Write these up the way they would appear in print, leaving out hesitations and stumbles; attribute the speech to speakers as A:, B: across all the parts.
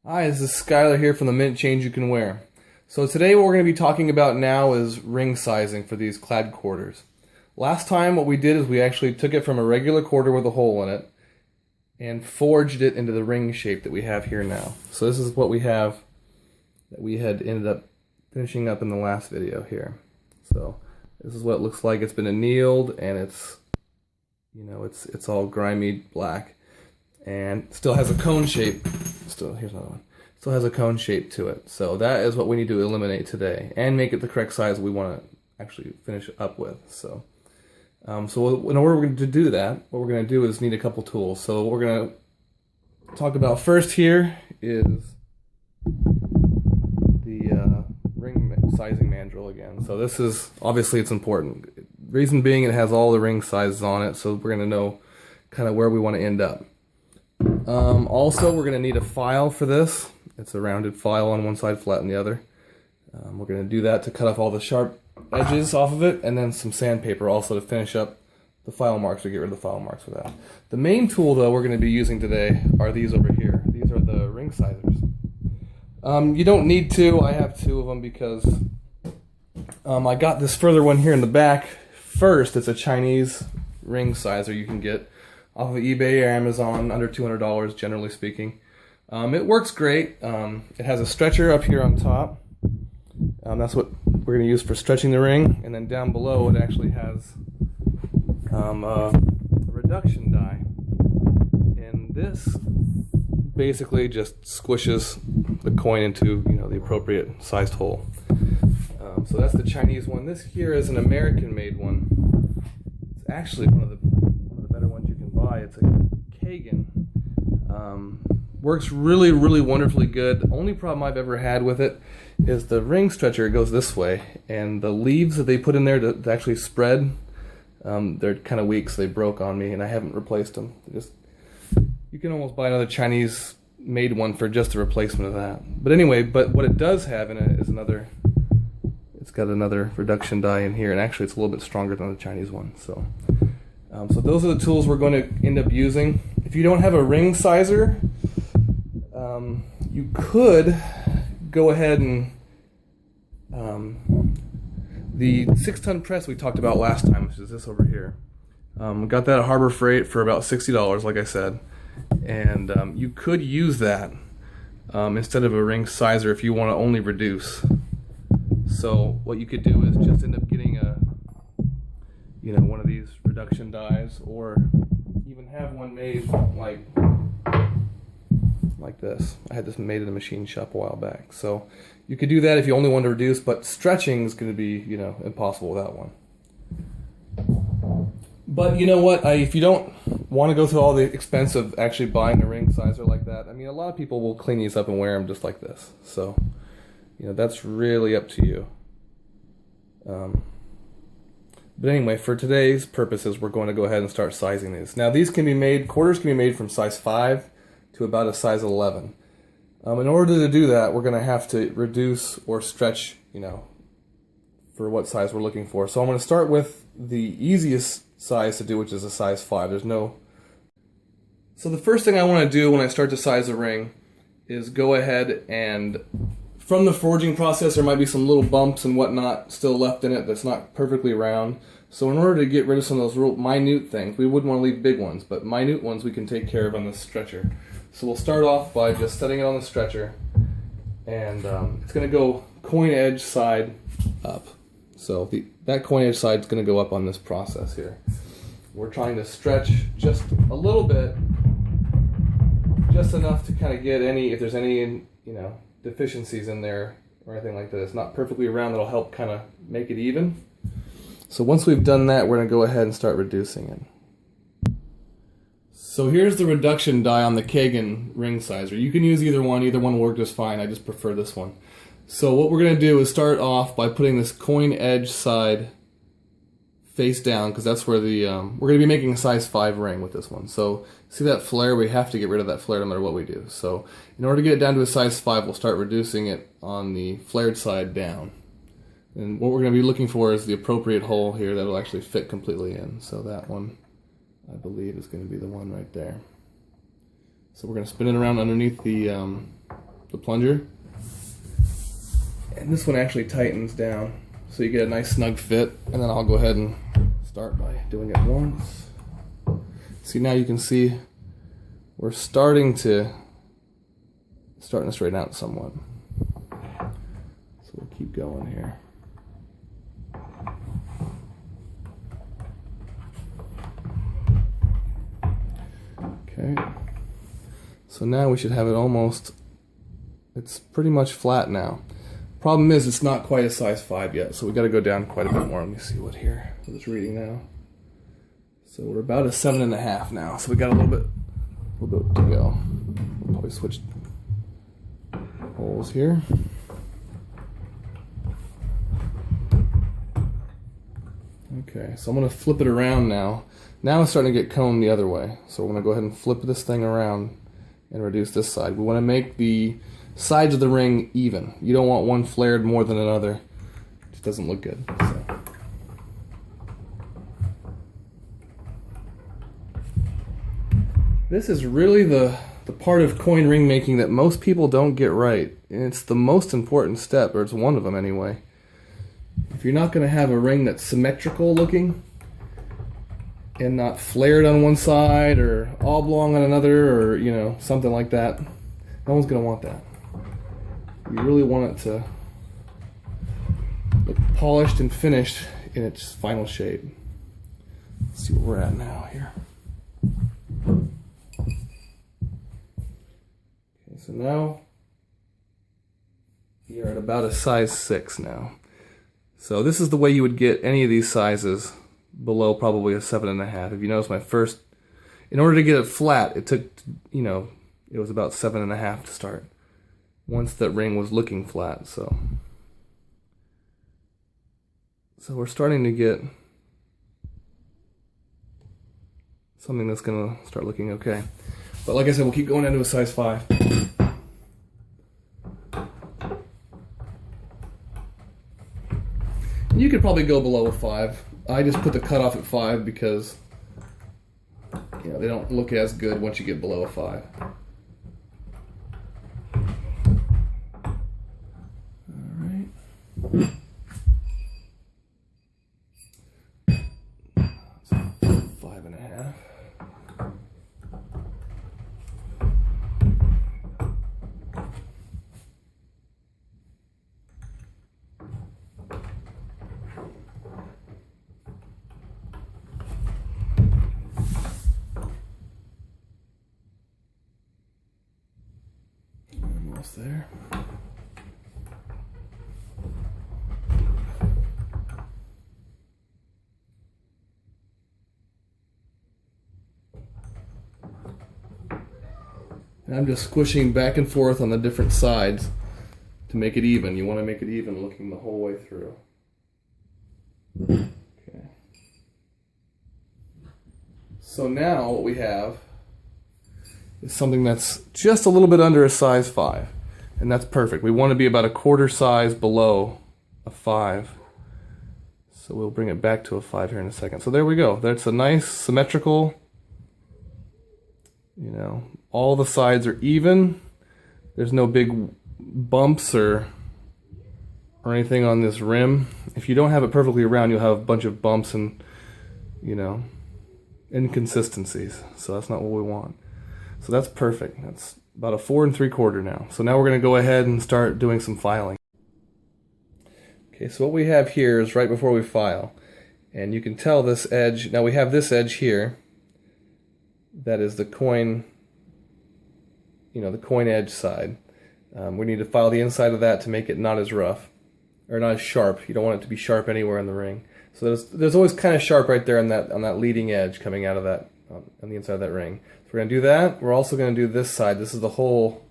A: Hi, this is Skylar here from the Mint Change You Can Wear. So today what we're going to be talking about now is ring sizing for these clad quarters. Last time what we did is we actually took it from a regular quarter with a hole in it and forged it into the ring shape that we have here now. So this is what we have that we had ended up finishing up in the last video here. So this is what it looks like. It's been annealed and it's all grimy black and still has a cone shape. Here's another one. Still has a cone shape to it. So that is what we need to eliminate today and make it the correct size we want to actually finish up with. So in order to do that, what we're going to do is need a couple tools. So what we're going to talk about first here is the ring sizing mandrel again. So this is, obviously it's important. Reason being it has all the ring sizes on it, so we're going to know kind of where we want to end up. Also, we're going to need a file for this. It's a rounded file on one side, flat on the other. We're going to do that to cut off all the sharp edges off of it, and then some sandpaper also to finish up the file marks or get rid of the file marks for that. The main tool, though, we're going to be using today are these over here. These are the ring sizers. You don't need to. I have two of them because I got this further one here in the back first. It's a Chinese ring sizer you can get off of eBay or Amazon, under $200 generally speaking. It works great. It has a stretcher up here on top. That's what we're going to use for stretching the ring. And then down below it actually has a reduction die. And this basically just squishes the coin into the appropriate sized hole. So that's the Chinese one. This here is an American made one. It's actually one of the better ones you can buy. It's a Kagan. Works really, really wonderfully good. The only problem I've ever had with it is the ring stretcher goes this way, and the leaves that they put in there to actually spread, they're kind of weak, so they broke on me, and I haven't replaced them. You can almost buy another Chinese made one for just a replacement of that. But anyway, what it does have in it is it's got another reduction die in here, and actually it's a little bit stronger than the Chinese one. So those are the tools we're going to end up using. If you don't have a ring sizer, you could go ahead and the 6-ton press we talked about last time, which is this over here. Got that at Harbor Freight for about $60, like I said, and you could use that instead of a ring sizer if you want to only reduce. So what you could do is just end up getting one of these reduction dies, or even have one made like this. I had this made in a machine shop a while back. So you could do that if you only want to reduce, but stretching is going to be impossible without one. But you know what? If you don't want to go through all the expense of actually buying a ring sizer like that, I mean, a lot of people will clean these up and wear them just like this. So that's really up to you. But anyway, for today's purposes, we're going to go ahead and start sizing these. Now, these quarters can be made from size 5 to about a size 11. In order to do that, we're going to have to reduce or stretch, for what size we're looking for. So I'm going to start with the easiest size to do, which is a size 5. So the first thing I want to do when I start to size a ring is go ahead and, from the forging process, there might be some little bumps and whatnot still left in it that's not perfectly round. So in order to get rid of some of those real minute things, we wouldn't want to leave big ones, but minute ones we can take care of on this stretcher. So we'll start off by just setting it on the stretcher, and it's going to go coin edge side up. So that coin edge side is going to go up on this process here. We're trying to stretch just a little bit, just enough to kind of get if there's any, deficiencies in there or anything like that. It's not perfectly round. That'll help kind of make it even. So once we've done that, we're going to go ahead and start reducing it. So here's the reduction die on the Kagan ring sizer. You can use either one will work just fine. I just prefer this one. So what we're going to do is start off by putting this coin edge side face down, because that's where we're going to be making a size 5 ring with this one. So see that flare? We have to get rid of that flare no matter what we do. So in order to get it down to a size 5, we'll start reducing it on the flared side down. And what we're going to be looking for is the appropriate hole here that will actually fit completely in. So that one, I believe, is going to be the one right there. So we're going to spin it around underneath the the plunger. And this one actually tightens down, so you get a nice snug fit. And then I'll go ahead and start by doing it once. See, now you can see we're starting to straighten out somewhat. So we'll keep going here. Okay. So now we should have it almost, it's pretty much flat now. Problem is it's not quite a size 5 yet, so we got to go down quite a bit more. Let me see what it's reading now. So we're about a 7.5 now, so we got a little bit to go. We'll probably switch holes here. Okay, so I'm going to flip it around now. Now it's starting to get coned the other way, so we're going to go ahead and flip this thing around and reduce this side. We want to make the sides of the ring even. You don't want one flared more than another. It just doesn't look good. So. This is really the part of coin ring making that most people don't get right. And it's the most important step, or it's one of them anyway. If you're not going to have a ring that's symmetrical looking and not flared on one side or oblong on another, or you know, something like that, no one's going to want that. You really want it to look polished and finished in its final shape. Let's see where we're at now here. Okay, so now you're at about a size 6 now. So this is the way you would get any of these sizes below probably a 7.5. If you notice in order to get it flat, it took, you know, it was about 7.5 to start. Once that ring was looking flat, so we're starting to get something that's gonna start looking okay. But like I said, we'll keep going into a size 5. You could probably go below a 5. I just put the cutoff at 5 because, you know, they don't look as good once you get below a 5. Alright. 5.5. Almost there. And I'm just squishing back and forth on the different sides to make it even. You want to make it even looking the whole way through. Okay. So now what we have is something that's just a little bit under a size 5. And that's perfect. We want to be about a quarter size below a 5. So we'll bring it back to a 5 here in a second. So there we go. That's a nice symmetrical, you know, all the sides are even. There's no big bumps or anything on this rim. If you don't have it perfectly round, you'll have a bunch of bumps and, you know, inconsistencies. So that's not what we want. So that's perfect. That's about a 4 3/4 now. So now we're going to go ahead and start doing some filing. Okay, so what we have here is right before we file. And you can tell this edge, now we have this edge here. That is the coin, you know, the coin edge side. We need to file the inside of that to make it not as rough, or not as sharp. You don't want it to be sharp anywhere in the ring. So there's always kind of sharp right there on that leading edge coming out of that, on the inside of that ring. So we're going to do that. We're also going to do this side. This is the hole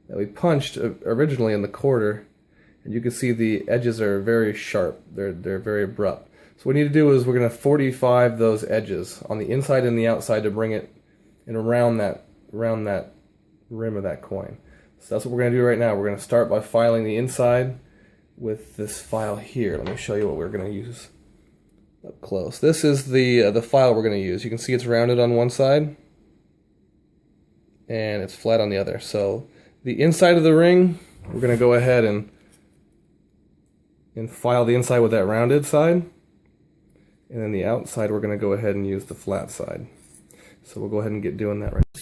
A: that we punched originally in the quarter. And you can see the edges are very sharp. They're very abrupt. So what we need to do is we're going to 45 those edges on the inside and the outside to bring it in around that rim of that coin. So that's what we're going to do right now. We're going to start by filing the inside with this file here. Let me show you what we're going to use up close. This is the file we're going to use. You can see it's rounded on one side and it's flat on the other. So The inside of the ring, we're going to go ahead and file the inside with that rounded side. And then the outside, we're going to go ahead and use the flat side. So we'll go ahead and get doing that right now.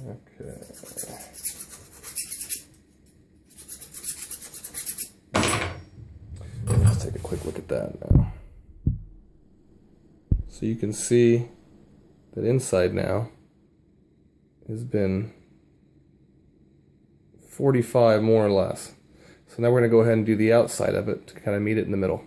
A: Okay. Let's take a quick look at that now. So you can see that inside now has been 45 more or less. So now we're going to go ahead and do the outside of it to kind of meet it in the middle.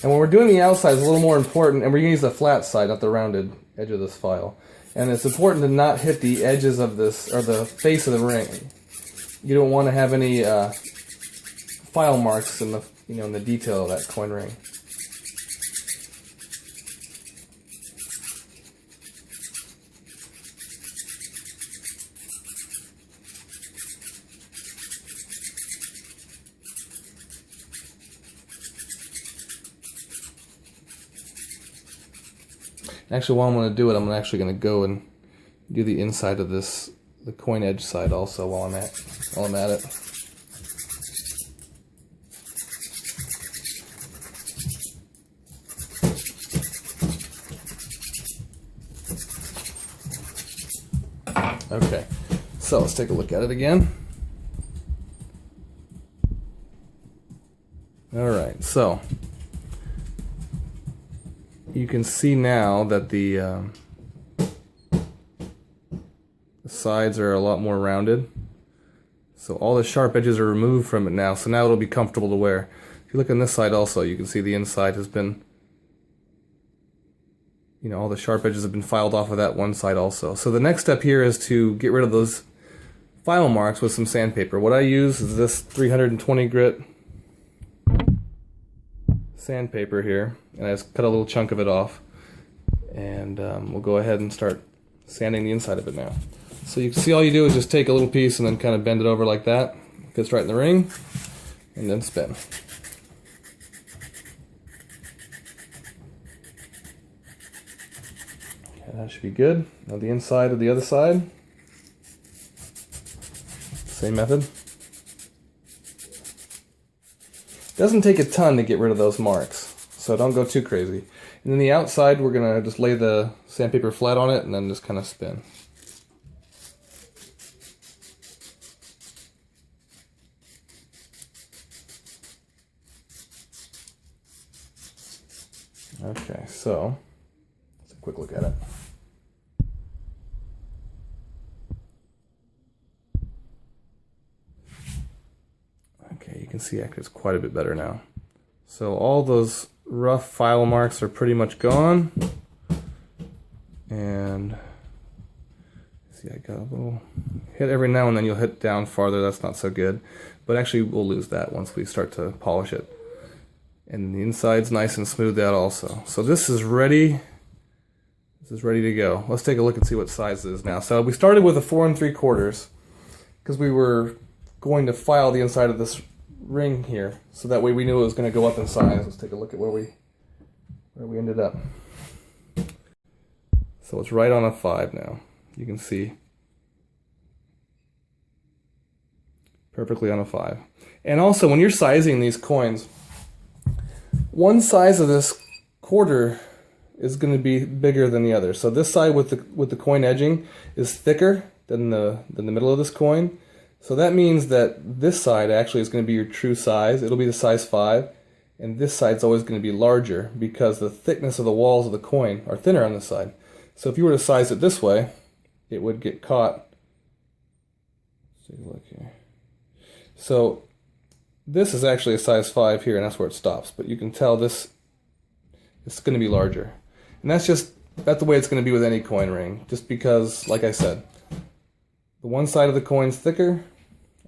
A: And when we're doing the outside, it's a little more important, and we're going to use the flat side, not the rounded edge of this file. And it's important to not hit the edges of this, or the face of the ring. You don't want to have any file marks in the, in the detail of that coin ring. Actually, while I'm going to do it, I'm actually going to go and do the inside of this, the coin edge side also while I'm at it. Okay, so let's take a look at it again. All right, so you can see now that the sides are a lot more rounded. So all the sharp edges are removed from it now. So now it'll be comfortable to wear. If you look on this side also, you can see the inside has been, all the sharp edges have been filed off of that one side also. So the next step here is to get rid of those file marks with some sandpaper. What I use is this 320 grit sandpaper here, and I just cut a little chunk of it off, and we'll go ahead and start sanding the inside of it now. So you can see all you do is just take a little piece and then kind of bend it over like that, gets right in the ring, and then spin. Okay, that should be good. Now the inside of the other side, same method. Doesn't take a ton to get rid of those marks, so don't go too crazy. And then the outside, we're going to just lay the sandpaper flat on it and then just kind of spin. Okay, so let's take a quick look at it. Okay, you can see actually it's quite a bit better now. So all those rough file marks are pretty much gone. And see, I got a little hit every now and then. You'll hit down farther, that's not so good. But actually we'll lose that once we start to polish it. And the inside's nice and smoothed out also. So this is ready. This is ready to go. Let's take a look and see what size it is now. So we started with a 4 3/4 because we were going to file the inside of this ring here, so that way we knew it was going to go up in size. Let's take a look at where we ended up. So it's right on a 5 now. You can see perfectly on a 5. And also, when you're sizing these coins, one size of this quarter is going to be bigger than the other. So this side with the coin edging is thicker than the middle of this coin. So that means that this side actually is going to be your true size. It'll be the size 5, and this side's always going to be larger because the thickness of the walls of the coin are thinner on this side. So if you were to size it this way, it would get caught. Let's take a look here. So this is actually a size 5 here, and that's where it stops. But you can tell this is going to be larger. And that's the way it's going to be with any coin ring, just because, like I said, the one side of the coin's thicker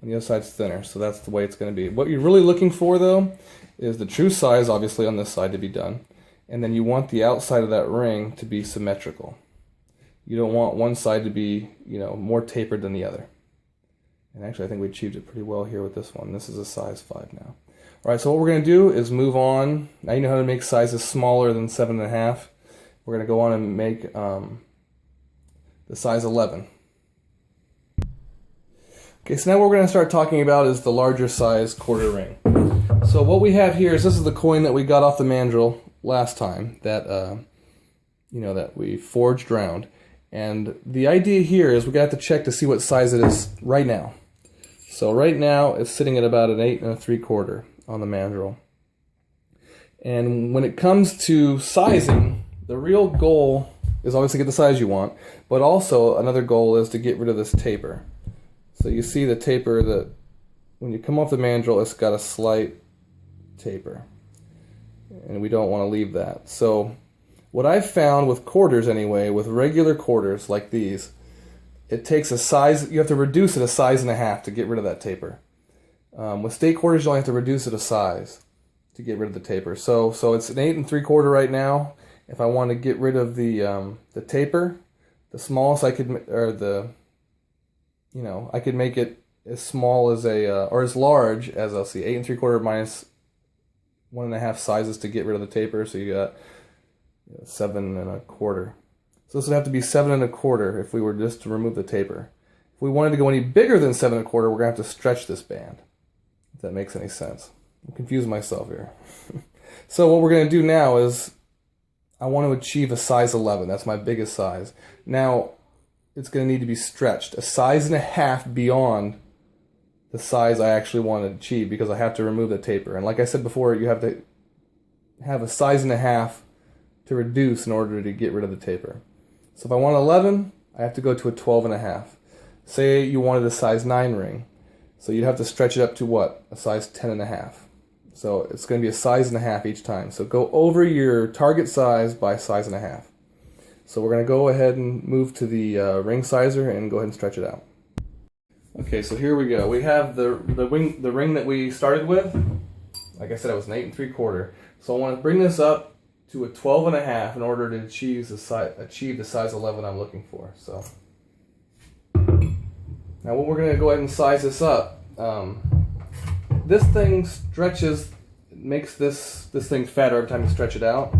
A: and the other side's thinner. So that's the way it's going to be. What you're really looking for, though, is the true size, obviously, on this side to be done. And then you want the outside of that ring to be symmetrical. You don't want one side to be, more tapered than the other. And actually, I think we achieved it pretty well here with this one. This is a size 5 now. All right, so what we're going to do is move on. Now you know how to make sizes smaller than 7.5. We're going to go on and make the size 11. Okay, so now what we're going to start talking about is the larger size quarter ring. So what we have here is this is the coin that we got off the mandrel last time that that we forged round. And the idea here is we're going to have to check to see what size it is right now. So right now it's sitting at about an 8 3/4 on the mandrel. And when it comes to sizing, the real goal is obviously to get the size you want, but also another goal is to get rid of this taper. So you see the taper that when you come off the mandrel, it's got a slight taper. And we don't want to leave that. So what I've found with quarters anyway, with regular quarters like these, it takes a size, you have to reduce it a size and a half to get rid of that taper. With state quarters, you only have to reduce it a size to get rid of the taper. So it's an 8 3/4 right now. If I want to get rid of the taper, the smallest I could, I could make it as small as or as large as, let's see, 8 3/4 minus 1.5 sizes to get rid of the taper. So you got 7 1/4. So this would have to be 7 1/4 if we were just to remove the taper. If we wanted to go any bigger than 7 1/4, we're going to have to stretch this band. If that makes any sense. I'm confusing myself here. So what we're going to do now is I want to achieve a size 11. That's my biggest size. Now it's going to need to be stretched a size and a half beyond the size I actually want to achieve because I have to remove the taper. And like I said before, you have to have a size and a half to reduce in order to get rid of the taper. So if I want 11, I have to go to a 12 1/2. Say you wanted a size 9 ring. So you'd have to stretch it up to what? A size 10 1/2. So it's going to be a size and a half each time. So go over your target size by size and a half. So we're going to go ahead and move to the ring sizer and go ahead and stretch it out. Okay, so here we go. We have the ring that we started with. Like I said, it was an 8 3/4. So I want to bring this up to a 12 1/2 in order to achieve the size 11 I'm looking for. So now what we're going to go ahead and size this up. This thing stretches, makes this thing fatter every time you stretch it out.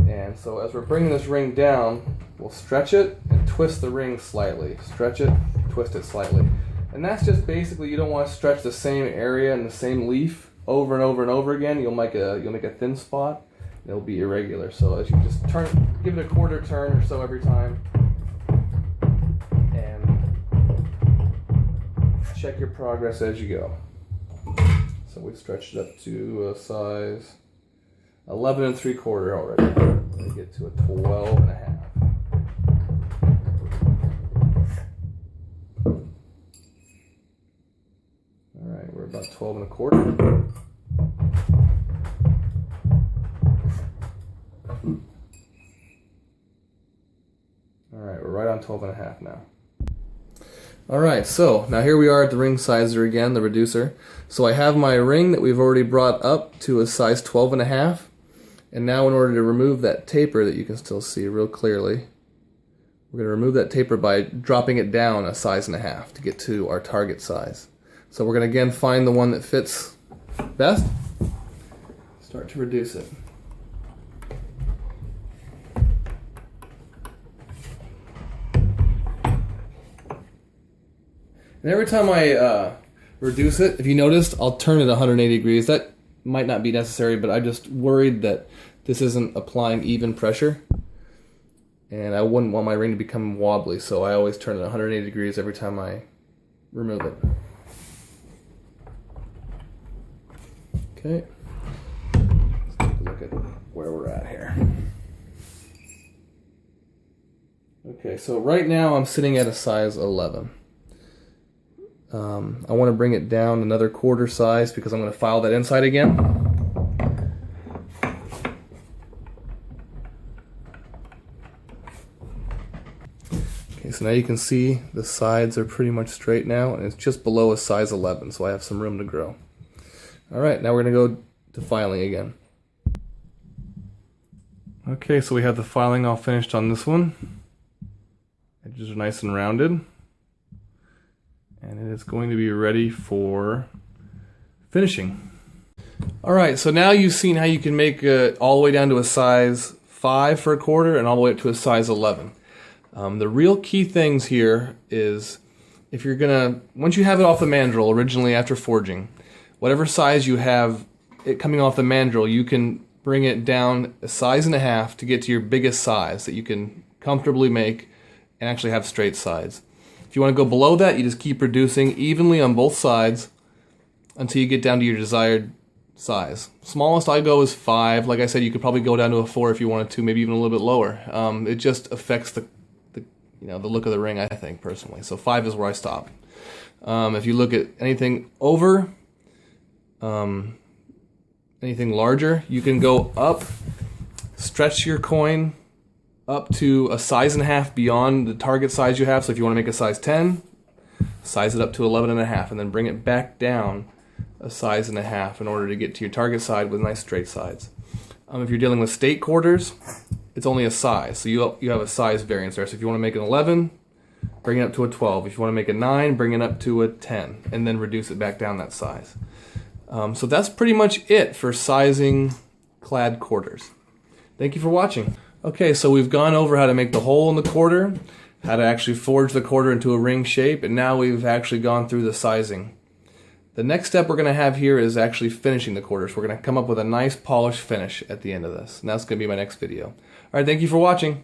A: And so as we're bringing this ring down, we'll stretch it and twist the ring slightly. Stretch it, twist it slightly. And that's just basically, you don't want to stretch the same area and the same leaf over and over and over again. You'll make a thin spot. It'll be irregular. So as you just give it a quarter turn or so every time, and check your progress as you go. So we've stretched it up to a size 11 3/4 already. We're going to get to a 12 1/2. All right, we're about 12 1/4. All right, we're right on 12 1/2 now. All right, so now here we are at the ring sizer again, the reducer. So I have my ring that we've already brought up to a size 12 1/2. And now in order to remove that taper that you can still see real clearly, we're going to remove that taper by dropping it down a size and a half to get to our target size. So we're going to again find the one that fits best, start to reduce it. And every time I reduce it, if you noticed, I'll turn it 180 degrees. That might not be necessary, but I'm just worried that this isn't applying even pressure. And I wouldn't want my ring to become wobbly, so I always turn it 180 degrees every time I remove it. Okay. Let's take a look at where we're at here. Okay, so right now I'm sitting at a size 11. I want to bring it down another quarter size because I'm going to file that inside again. Okay, so now you can see the sides are pretty much straight now, and it's just below a size 11, so I have some room to grow. Alright, now we're going to go to filing again. Okay, so we have the filing all finished on this one. Edges are nice and rounded. And it is going to be ready for finishing. Alright, so now you've seen how you can make it all the way down to a size 5 for a quarter and all the way up to a size 11. The real key things here is if you're gonna, once you have it off the mandrel originally after forging, whatever size you have it coming off the mandrel, you can bring it down a size and a half to get to your biggest size that you can comfortably make and actually have straight sides. If you want to go below that, you just keep reducing evenly on both sides until you get down to your desired size. Smallest I go is 5. Like I said, you could probably go down to a 4 if you wanted to, maybe even a little bit lower. It just affects the look of the ring, I think, personally. So 5 is where I stop. If you look at anything over, anything larger, you can go up, stretch your coin up to a size and a half beyond the target size you have. So if you want to make a size 10, size it up to 11 and a half, and then bring it back down a size and a half in order to get to your target side with nice straight sides. If you're dealing with state quarters, it's only a size, so you have a size variance there. So if you want to make an 11, bring it up to a 12. If you want to make a 9, bring it up to a 10, and then reduce it back down that size. So that's pretty much it for sizing clad quarters. Thank you for watching. Okay, so we've gone over how to make the hole in the quarter, how to actually forge the quarter into a ring shape, and now we've actually gone through the sizing. The next step we're going to have here is actually finishing the quarters. We're going to come up with a nice polished finish at the end of this, and that's going to be my next video. Alright, thank you for watching.